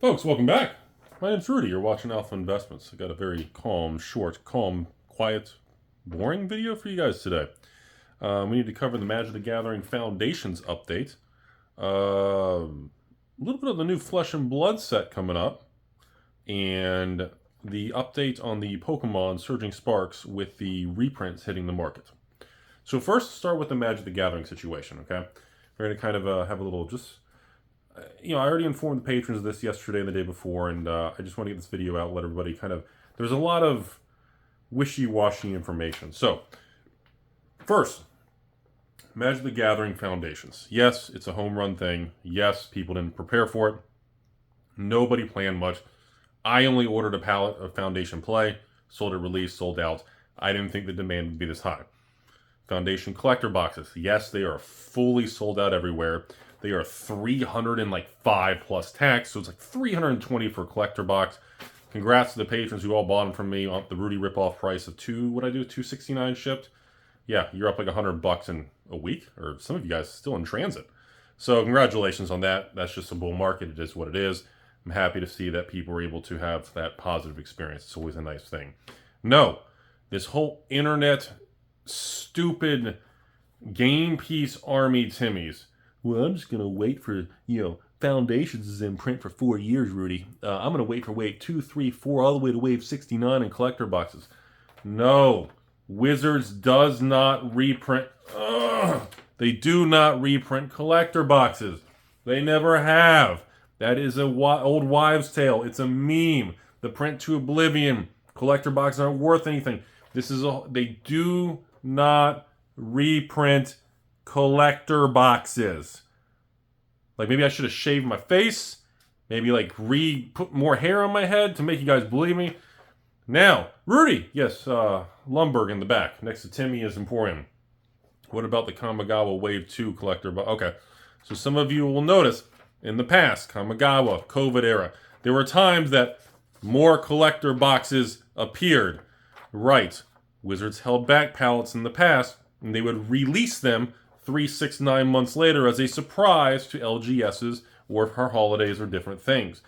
Folks, welcome back. My name's Rudy. You're watching Alpha Investments. I got a very calm, quiet, boring video for you guys today. We need to cover the Magic the Gathering Foundations update. A little bit of the new Flesh and Blood set coming up. And the update on the Pokemon Surging Sparks with the reprints hitting the market. So first, start with the Magic the Gathering situation, okay? We're going to kind of have a little I already informed the patrons of this yesterday and the day before, and I just want to get this video out and let everybody there's a lot of wishy-washy information. So, first, Magic the Gathering Foundations. Yes, it's a home run thing. Yes, people didn't prepare for it. Nobody planned much. I only ordered a pallet of Foundation Play, sold it release, sold out. I didn't think the demand would be this high. Foundation collector boxes. Yes, they are fully sold out everywhere. They are 305 plus tax, so it's like 320 for a collector box. Congrats to the patrons who all bought them from me on the Rudy ripoff price of $269 shipped. Yeah, you're up like $100 in a week, or some of you guys still in transit. So congratulations on that. That's just a bull market. It is what it is. I'm happy to see that people were able to have that positive experience. It's always a nice thing. No, this whole internet stupid game piece army Timmies. Well, I'm just going to wait for, Foundations is in print for 4 years, Rudy. I'm going to wait for wave 2, 3, 4, all the way to wave 69 in collector boxes. No. Wizards does not reprint. They do not reprint collector boxes. They never have. That is a old wives' tale. It's a meme. The print to oblivion. Collector boxes aren't worth anything. They do not reprint collector boxes. Like, maybe I should have shaved my face. Maybe put more hair on my head to make you guys believe me. Now, Rudy, yes, Lumberg in the back next to Timmy is Emporium. What about the Kamigawa Wave 2 collector box? Okay, so some of you will notice in the past, Kamigawa, COVID era, there were times that more collector boxes appeared. Right, Wizards held back pallets in the past, and they would release them 3, 6, 9 months later as a surprise to LGSs or for holidays or different things.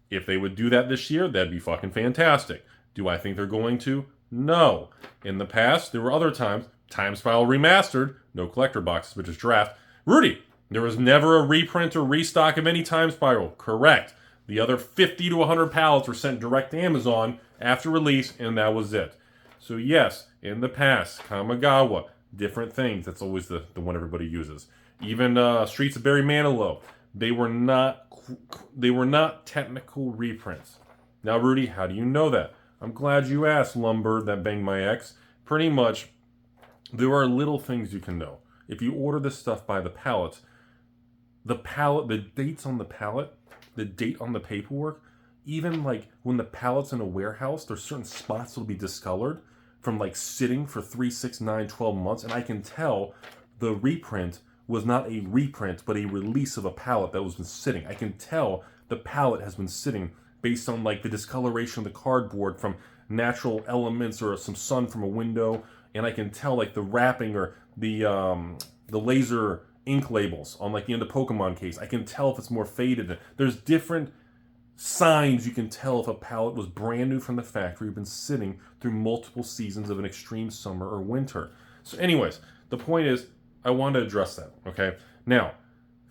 If they would do that this year, that'd be fucking fantastic. Do I think they're going to? No. In the past, there were other times, Time Spiral Remastered, no collector boxes, but just draft. Rudy, there was never a reprint or restock of any Time Spiral. Correct. The other 50 to 100 pallets were sent direct to Amazon after release, and that was it. So yes, in the past, Kamigawa, different things. That's always the one everybody uses. Even Streets of Barry Manilow. They were not technical reprints. Now, Rudy, how do you know that? I'm glad you asked, Lumber, that banged my ex. Pretty much, there are little things you can know. If you order this stuff by the pallet, the dates on the pallet, the date on the paperwork, even when the pallet's in a warehouse, there's certain spots that'll be discolored from sitting for 3, 6, 9, 12 months, and I can tell the reprint was not a reprint, but a release of a palette that was been sitting. I can tell the palette has been sitting based on the discoloration of the cardboard from natural elements or some sun from a window, and I can tell the wrapping or the laser ink labels on the end of Pokemon case. I can tell if it's more faded. There's different signs you can tell if a palette was brand new from the factory, been sitting through multiple seasons of an extreme summer or winter. So anyways, the point is, I want to address that, okay? Now,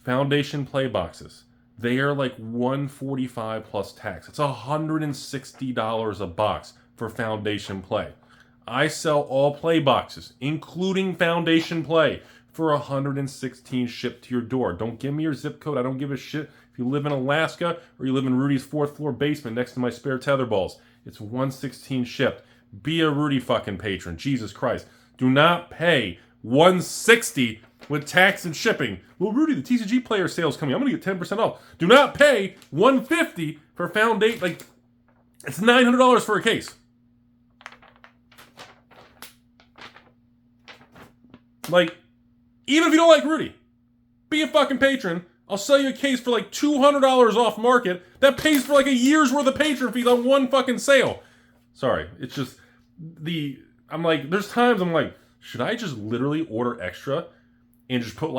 Foundation Play boxes, they are $145 plus tax. It's $160 a box for Foundation Play. I sell all play boxes, including Foundation Play, for $116 shipped to your door. Don't give me your zip code. I don't give a shit if you live in Alaska or you live in Rudy's 4th floor basement next to my spare tetherballs. It's $116 shipped. Be a Rudy fucking patron. Jesus Christ. Do not pay $160 with tax and shipping. Well, Rudy, the TCG player sale's coming. I'm going to get 10% off. Do not pay $150 for Foundation. It's $900 for a case. Even if you don't like Rudy, be a fucking patron. I'll sell you a case for $200 off market. That pays for a year's worth of patron fees on one fucking sale. Sorry, it's just there's times I'm should I just literally order extra and just put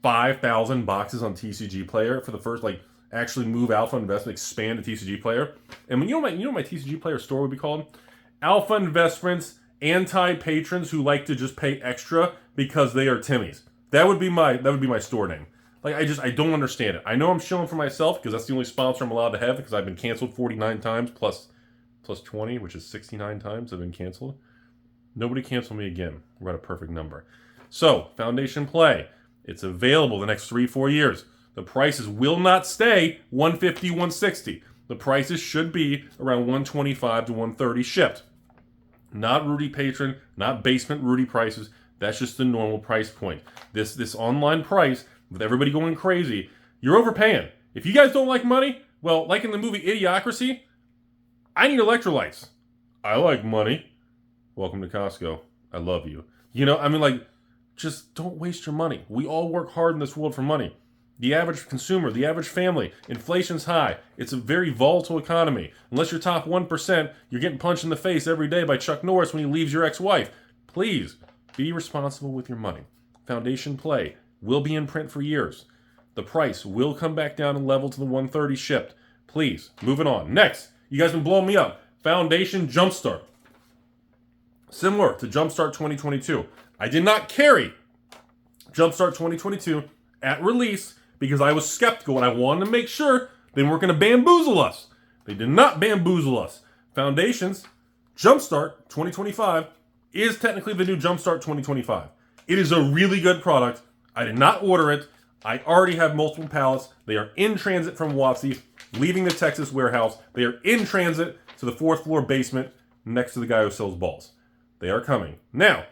5,000 boxes on TCG Player for the first actually move Alpha Investment, expand the TCG player. And you know my TCG player store would be called? Alpha Investments Anti-Patrons Who Like to Just Pay Extra Because They Are Timmies. That would be my store name. Like, I don't understand it. I know I'm shilling for myself because that's the only sponsor I'm allowed to have because I've been canceled 49 times plus 20, which is 69 times I've been canceled. Nobody cancel me again. We're at a perfect number. So, Foundation Play. It's available the next 3-4 years. The prices will not stay $150, $160. The prices should be around $125 to $130 shipped. Not Rudy Patron, not basement Rudy prices. That's just the normal price point. This online price, with everybody going crazy, you're overpaying. If you guys don't like money, well, like in the movie Idiocracy, I need electrolytes. I like money. Welcome to Costco. I love you. You know, I mean, like, just don't waste your money. We all work hard in this world for money. The average consumer, the average family, inflation's high. It's a very volatile economy. Unless you're top 1%, you're getting punched in the face every day by Chuck Norris when he leaves your ex-wife. Please, be responsible with your money. Foundation Play will be in print for years. The price will come back down and level to the $130 shipped. Please, moving on. Next, you guys been blowing me up. Foundation Jumpstart. Similar to Jumpstart 2022. I did not carry Jumpstart 2022 at release because I was skeptical and I wanted to make sure they weren't going to bamboozle us. They did not bamboozle us. Foundation's Jumpstart 2025 is technically the new Jumpstart 2025. It is a really good product. I did not order it. I already have multiple pallets. They are in transit from WotC, leaving the Texas warehouse. They are in transit to the 4th floor basement next to the guy who sells balls. They are coming. Now,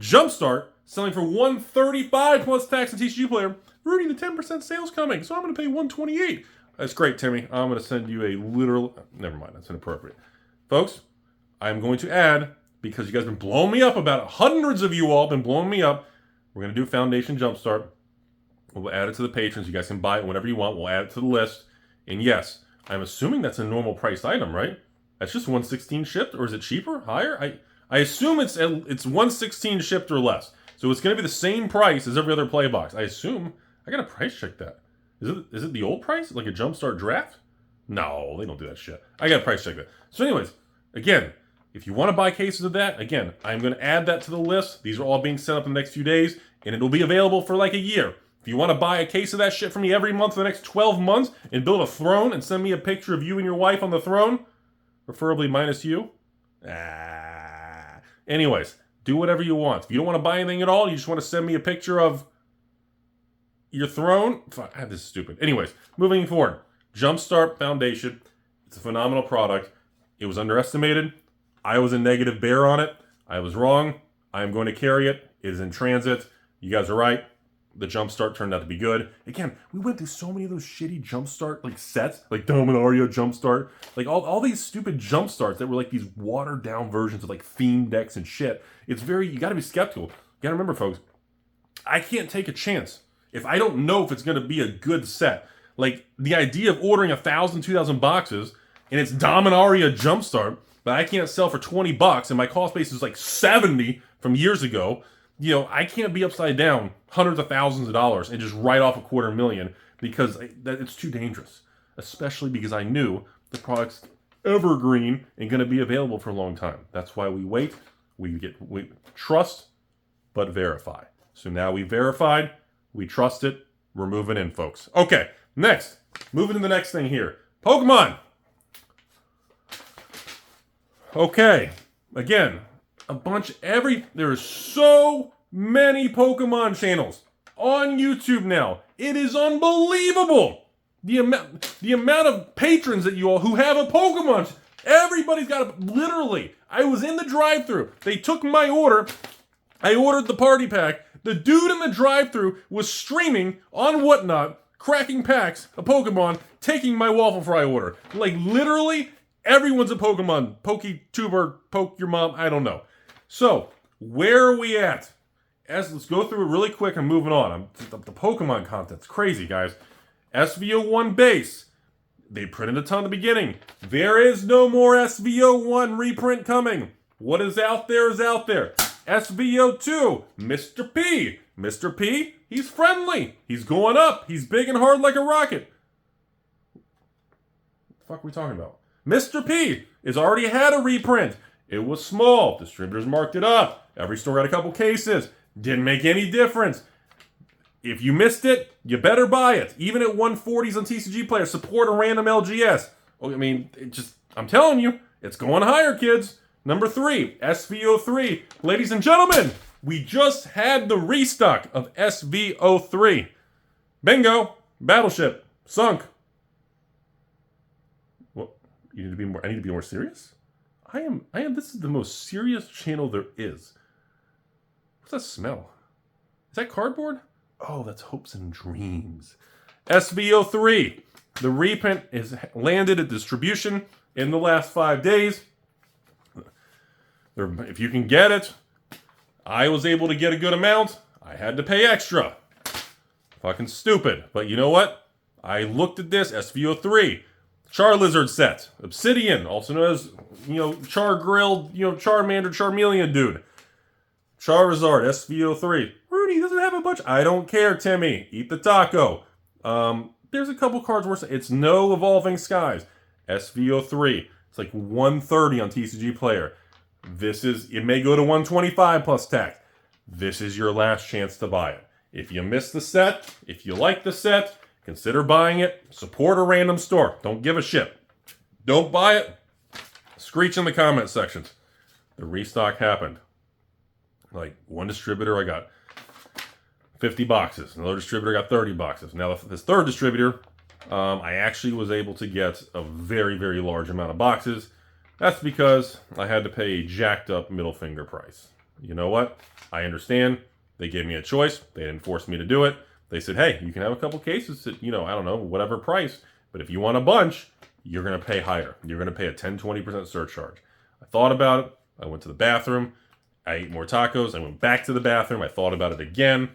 Jumpstart selling for $135 plus tax and TCG player. Rudy, the 10% sale's coming, so I'm going to pay $128. That's great, Timmy. I'm going to send you a literal... Never mind, that's inappropriate. Folks, I'm going to add, because you guys have been blowing me up about it, hundreds of you all have been blowing me up, we're going to do Foundation Jumpstart. We'll add it to the patrons. You guys can buy it whenever you want. We'll add it to the list. And yes, I'm assuming that's a normal priced item, right? That's just 116 shipped, or is it cheaper? Higher? I assume it's 116 shipped or less. So it's going to be the same price as every other play box. I assume. I got to price check that. Is it the old price? Like a Jumpstart draft? No, they don't do that shit. I got to price check that. So anyways, again, if you want to buy cases of that, again, I'm going to add that to the list. These are all being set up in the next few days, and it'll be available for like a year. If you want to buy a case of that shit from me every month for the next 12 months and build a throne and send me a picture of you and your wife on the throne, preferably minus you. Anyways, do whatever you want. If you don't want to buy anything at all, you just want to send me a picture of your throne. This is stupid. Anyways, moving forward. Jumpstart Foundation. It's a phenomenal product. It was underestimated. I was a negative bear on it. I was wrong. I am going to carry it. It is in transit. You guys are right. The Jumpstart turned out to be good. Again, we went through so many of those shitty Jumpstart like sets, like Dominaria Jumpstart, like all these stupid Jumpstarts that were like these watered down versions of like theme decks and shit. It's you gotta be skeptical. You gotta remember, folks, I can't take a chance if I don't know if it's gonna be a good set. Like the idea of ordering 1,000, 2,000 boxes and it's Dominaria Jumpstart, but I can't sell for $20 and my cost base is like 70 from years ago. You know, I can't be upside down hundreds of thousands of dollars and just write off $250,000 because it's too dangerous. Especially because I knew the product's evergreen and going to be available for a long time. That's why we wait. We trust, but verify. So now we verified, we trust it, we're moving in, folks. Okay, next, moving to the next thing here. Pokemon. Okay, again, there are so many Pokemon channels on YouTube now. It is unbelievable. The amount of patrons that you all who have a Pokemon. Everybody's got literally. I was in the drive-thru. They took my order. I ordered the party pack. The dude in the drive-thru was streaming on Whatnot, cracking packs of Pokemon, taking my waffle fry order. Like literally everyone's a Pokemon. PokeTuber, poke your mom, I don't know. So, where are we at? Let's go through it really quick and moving on. The Pokemon content's crazy, guys. SVO1 base. They printed a ton at the beginning. There is no more SVO1 reprint coming. What is out there is out there. SVO2, Mr. P. Mr. P, he's friendly. He's going up. He's big and hard like a rocket. The fuck are we talking about? Mr. P has already had a reprint. It was small. Distributors marked it up. Every store got a couple cases. Didn't make any difference. If you missed it, you better buy it. Even at 140s on TCG Player, support a random LGS. I mean, I'm telling you, it's going higher, kids. Number 3, SV03. Ladies and gentlemen, we just had the restock of SV03. Bingo. Battleship. Sunk. Well, you need to be more. I need to be more serious? This is the most serious channel there is. What's that smell? Is that cardboard? Oh, that's hopes and dreams. SV03. The reprint is landed at distribution in the last 5 days. If you can get it, I was able to get a good amount. I had to pay extra. Fucking stupid. But you know what? I looked at this, SV03. Char Lizard set. Obsidian, also known as, Char Grilled, Charmander, Charmeleon dude. Charizard, SV03. Rudy doesn't have a bunch. I don't care, Timmy. Eat the taco. There's a couple cards worse. It's no Evolving Skies. SV03. It's like 130 on TCG Player. It may go to 125 plus tax. This is your last chance to buy it. If you miss the set, if you like the set, consider buying it. Support a random store. Don't give a shit. Don't buy it. Screech in the comment sections. The restock happened. Like one distributor, I got 50 boxes. Another distributor got 30 boxes. Now this third distributor, I actually was able to get a very, very large amount of boxes. That's because I had to pay a jacked up middle finger price. You know what? I understand. They gave me a choice. They didn't force me to do it. They said, hey, you can have a couple cases at, I don't know, whatever price. But if you want a bunch, you're going to pay higher. You're going to pay a 10-20% surcharge. I thought about it. I went to the bathroom. I ate more tacos. I went back to the bathroom. I thought about it again.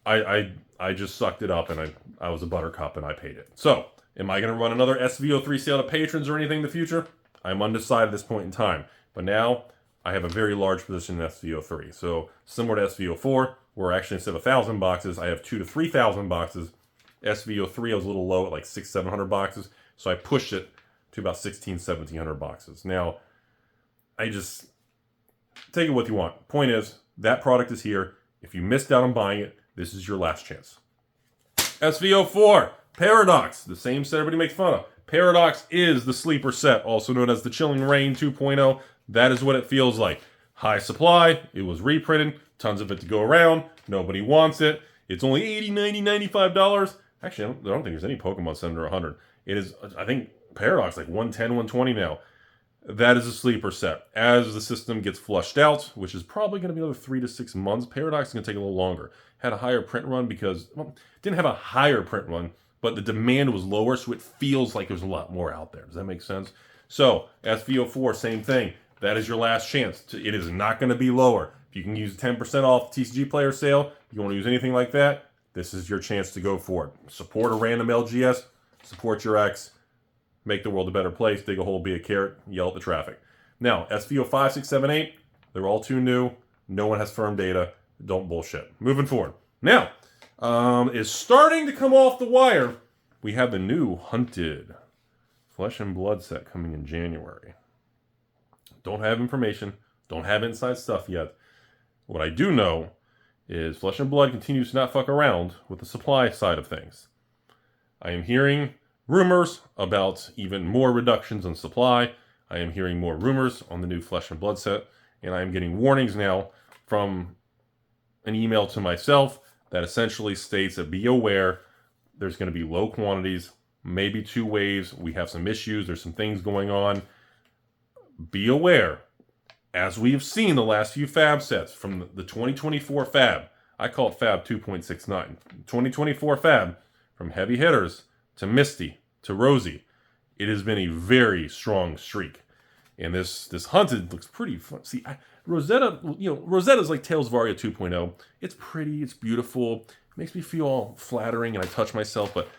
I just sucked it up, and I was a buttercup, and I paid it. So, am I going to run another SV03 sale to patrons or anything in the future? I'm undecided at this point in time. But now, I have a very large position in SV03. So, similar to SV04, where actually instead of 1,000 boxes, I have 2,000 to 3,000 boxes. SV03, I was a little low at like 600-700 boxes. So, I pushed it to about 1,600-1,700 boxes. Now, I just take it what you want. Point is, that product is here. If you missed out on buying it, this is your last chance. SV04, Paradox, the same set everybody makes fun of. Paradox is the sleeper set, also known as the Chilling Reign 2.0. That is what it feels like. High supply, it was reprinted, tons of it to go around, nobody wants it. It's only $80, $90, $95. Actually, I don't think there's any Pokemon set under 100. It is, I think, Paradox, like 110, 120 now. That is a sleeper set. As the system gets flushed out, which is probably going to be another 3 to 6 months, Paradox is going to take a little longer. Had a higher print run because, well, didn't have a higher print run, but the demand was lower, so it feels like there's a lot more out there. Does that make sense? So, SV04, same thing. That is your last chance. It is not going to be lower. If you can use 10% off TCG Player sale, you want to use anything like that, this is your chance to go for it. Support a random LGS, support your ex, make the world a better place, dig a hole, be a carrot, yell at the traffic. Now, SV05, 6, 7, 8, they're all too new. No one has firm data. Don't bullshit. Moving forward. Now, is starting to come off the wire. We have the new Hunted Flesh and Blood set coming in January. Don't have information. Don't have inside stuff yet. What I do know is Flesh and Blood continues to not fuck around with the supply side of things. I am hearing rumors about even more reductions in supply. I am hearing more rumors on the new Flesh and Blood set. And I am getting warnings now from an email to myself that essentially states that be aware there's going to be low quantities, maybe 2 waves. We have some issues. There's some things going on. Be aware. As we have seen the last few fab sets from the 2024 fab, I call it fab 2.69. 2024 fab, from heavy hitters to Misty to Rosie, it has been a very strong streak. And this Hunted looks pretty fun. See, Rosetta, Rosetta's like Tales of Aria 2.0. It's pretty, it's beautiful. It makes me feel all flattering and I touch myself, but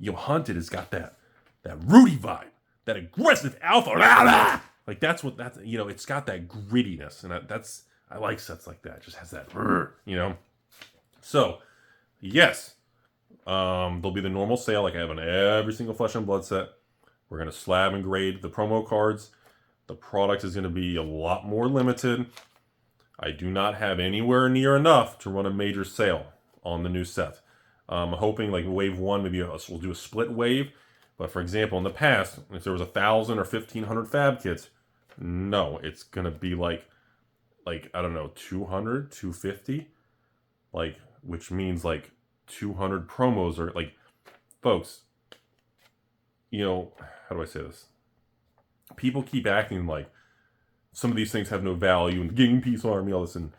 Hunted has got that Rudy vibe, that aggressive alpha. Like it's got that grittiness, and I like sets like that. It just has that, So, yes, there'll be the normal sale like I have on every single Flesh and Blood set. We're going to slab and grade the promo cards. The product is going to be a lot more limited. I do not have anywhere near enough to run a major sale on the new set. I'm hoping like wave 1, maybe we'll do a split wave. But for example, in the past, if there was 1,000 or 1,500 fab kits, no, it's going to be like, I don't know, 200, 250, like, which means like 200 promos or like, folks, you know, how do I say this? People keep acting like some of these things have no value and Gang Peace Army, all this, and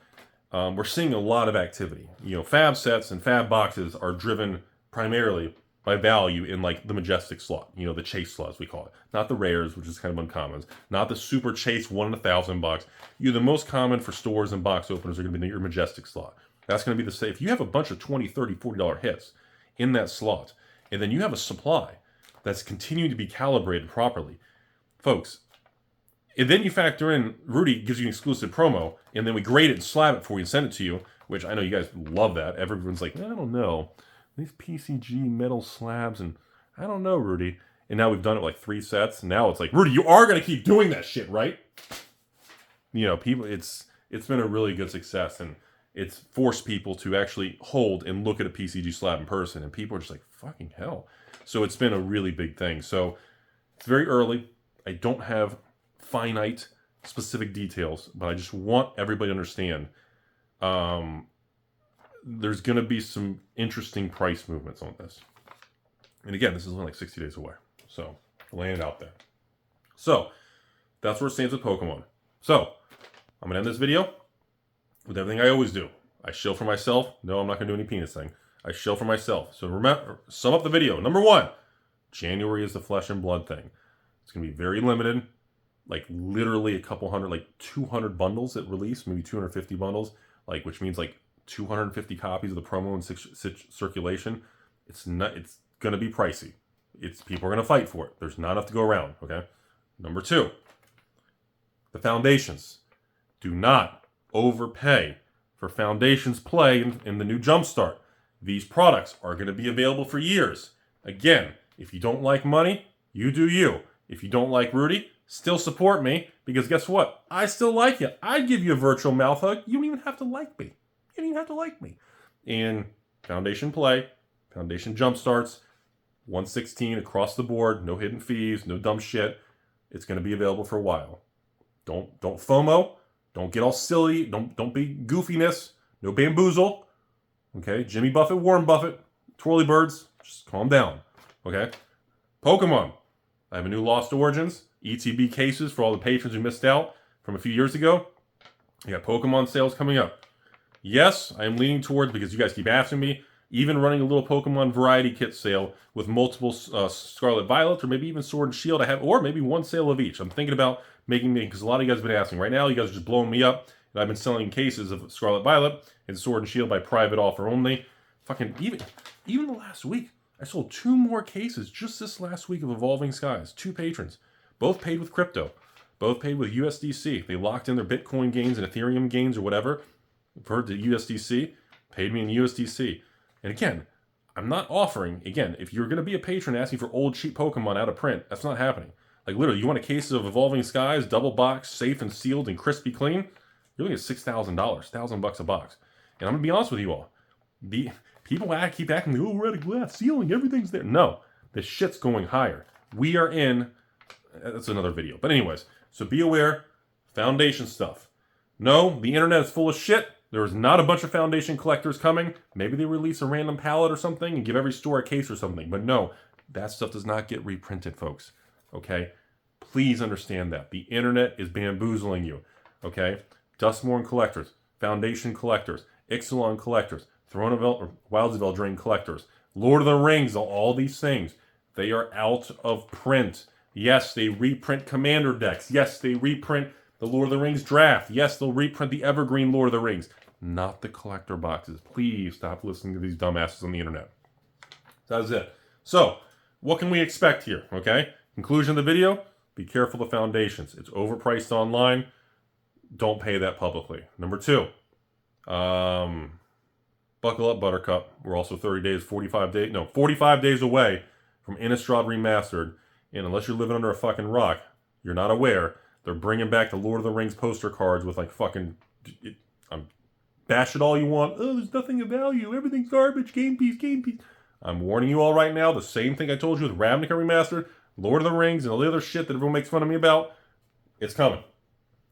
we're seeing a lot of activity. You know, fab sets and fab boxes are driven primarily by value in like the majestic slot, you know, the chase slot as we call it. Not the rares, which is kind of uncommon. Not the super chase 1 in 1,000 box. The most common for stores and box openers are going to be your majestic slot. That's going to be the same. If you have a bunch of $20, $30, $40 hits in that slot, and then you have a supply that's continuing to be calibrated properly, folks, and then you factor in Rudy gives you an exclusive promo, and then we grade it and slab it for you and send it to you, which I know you guys love that. Everyone's like, I don't know. These PCG metal slabs, and I don't know, Rudy. And now we've done it like 3 sets. Now it's like, Rudy, you are going to keep doing that shit, right? You know, people, it's been a really good success, and it's forced people to actually hold and look at a PCG slab in person, and people are just like, fucking hell. So it's been a really big thing. So it's very early. I don't have finite specific details, but I just want everybody to understand there's going to be some interesting price movements on this. And again, this is only like 60 days away. So, laying it out there. So, that's where it stands with Pokemon. So, I'm going to end this video with everything I always do. I shill for myself. No, I'm not going to do any penis thing. I shill for myself. So, remember, sum up the video. Number 1, January is the flesh and blood thing. It's going to be very limited. Like, literally a couple hundred, like 200 bundles at release. Maybe 250 bundles. Like, which means like 250 copies of the promo in circulation. It's going to be pricey. People are going to fight for it. There's not enough to go around, okay? Number 2, the foundations. Do not overpay for foundations play in the new Jumpstart. These products are going to be available for years. Again, if you don't like money, you do you. If you don't like Rudy, still support me, because guess what? I still like you. I'd give you a virtual mouth hug. You don't even have to like me. You don't even have to like me. And Foundation Play, Foundation Jumpstarts, 116 across the board, no hidden fees, no dumb shit. It's going to be available for a while. Don't FOMO. Don't get all silly. Don't be goofiness. No bamboozle. Okay? Jimmy Buffett, Warren Buffett, twirly birds. Just calm down. Okay? Pokemon. I have a new Lost Origins ETB cases for all the patrons who missed out from a few years ago. I got Pokemon sales coming up. Yes, I am leaning towards, because you guys keep asking me, even running a little Pokemon variety kit sale with multiple Scarlet Violet, or maybe even Sword and Shield I have, or maybe one sale of each. I'm thinking about making me, because a lot of you guys have been asking. Right now, you guys are just blowing me up, and I've been selling cases of Scarlet Violet and Sword and Shield by private offer only. Fucking, even the last week, I sold 2 more cases just this last week of Evolving Skies. 2 patrons. Both paid with crypto. Both paid with USDC. They locked in their Bitcoin gains and Ethereum gains or whatever for the USDC. Paid me in USDC. And again, I'm not offering, again, if you're going to be a patron asking for old cheap Pokemon out of print, that's not happening. Like literally, you want a case of Evolving Skies, double box, safe and sealed and crispy clean? You're looking at $6,000, $1,000 a box. And I'm going to be honest with you all. People keep acting like, oh, we're at a glass ceiling, everything's there. No, the shit's going higher. We are in, that's another video. But anyways, so be aware, foundation stuff. No, the internet is full of shit. There is not a bunch of foundation collectors coming. Maybe they release a random palette or something and give every store a case or something. But no, that stuff does not get reprinted, folks. Okay? Please understand that. The internet is bamboozling you. Okay? Dustmorn collectors, foundation collectors, Ixalan collectors, Throne of Wilds of Eldraine collectors, Lord of the Rings, all these things. They are out of print. Yes, they reprint Commander decks. Yes, they reprint the Lord of the Rings draft. Yes, they'll reprint the Evergreen Lord of the Rings. Not the collector boxes. Please stop listening to these dumbasses on the internet. That's it. So, what can we expect here? Okay? Conclusion of the video, be careful of foundations. It's overpriced online. Don't pay that publicly. Number 2, buckle up, Buttercup. We're also 45 days away from Innistrad Remastered. And unless you're living under a fucking rock, you're not aware, they're bringing back the Lord of the Rings poster cards with like fucking... bash it all you want. Oh, there's nothing of value. Everything's garbage. Game piece, game piece. I'm warning you all right now. The same thing I told you with Ravnica Remastered, Lord of the Rings, and all the other shit that everyone makes fun of me about. It's coming.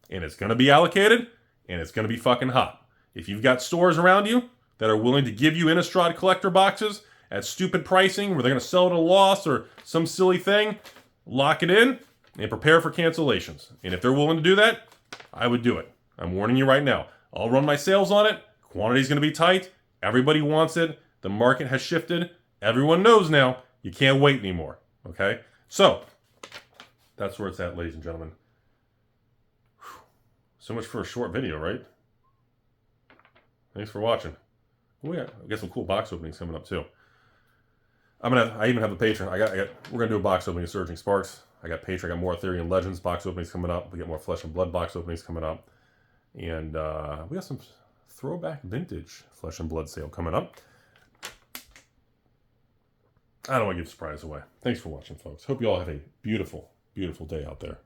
And it's going to be allocated, and it's going to be fucking hot. If you've got stores around you that are willing to give you Innistrad collector boxes at stupid pricing where they're going to sell it at a loss or some silly thing, lock it in and prepare for cancellations. And if they're willing to do that, I would do it. I'm warning you right now. I'll run my sales on it. Quantity's going to be tight. Everybody wants it. The market has shifted. Everyone knows now. You can't wait anymore. Okay? So, that's where it's at, ladies and gentlemen. Whew. So much for a short video, right? Thanks for watching. Oh yeah, I got some cool box openings coming up too. I even have a Patreon. We're gonna do a box opening of Surging Sparks. I got Patreon. I got more Ethereum Legends box openings coming up. We get more Flesh and Blood box openings coming up, and we got some throwback vintage Flesh and Blood sale coming up. I don't want to give surprise away. Thanks for watching, folks. Hope you all have a beautiful, beautiful day out there.